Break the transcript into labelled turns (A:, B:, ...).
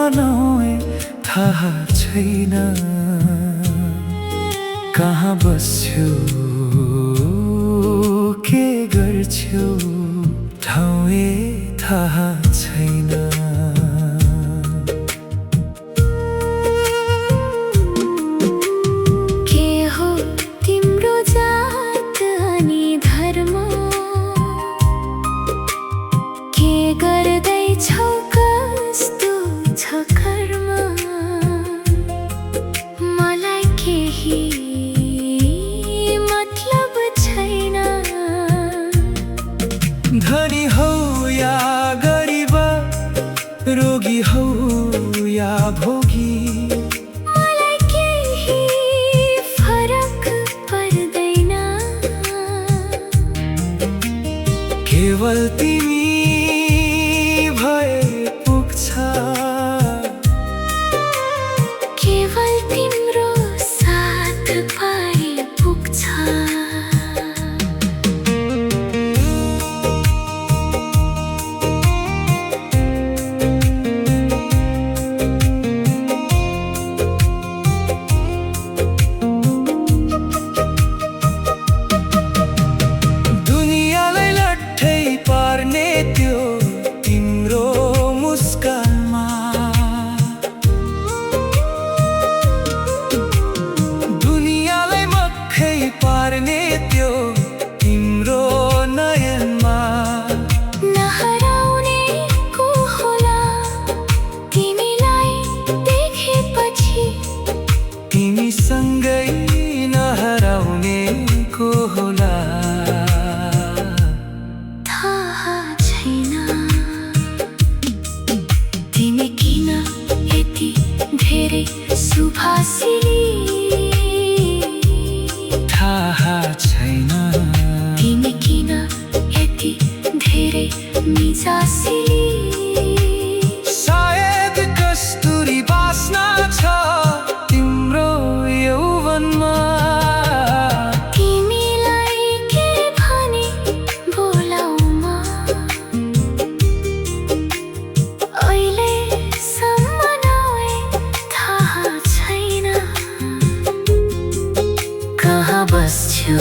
A: मनाए थाहा छैन। कहाँ बस्छौ के गर्छौ ठाउँ थाहा छैन।
B: के हो तिम्रो जात अनि धर्म, के गर्दैछौ कस्तो छ कर्म, मलाई केही मतलब छैन।
A: धनी हौ या गरिब, रोगी हौ या भोगी,
B: मलाई केही फरक पर्दैन।
A: केवल तिमी भए पुग्छ,
B: केवल तिम्रो साथ पाए पुग्छ।
A: त्यो तिम्रो मुस्कानमा दुनियाँलाई मक्खै पार्ने त्यो तिम्रो नयनमा।
B: नहराउने को होला तिमीलाई देखेपछि,
A: तिमीसँगै नहराउने को होला
B: थाहा छैन। तिमी किन यति धेरै सुभाषिनी,
A: थाहा छैन।
B: तिमी किन यति धेरै मिजासिनी,
A: सायद कस्तुरी बास्ना छ तिम्रो यौवनमा।
B: तिमीलाई के भनी बोलाऊ म, अहिलेसम्म नए थाहा छैन। कहाँ बस्छौ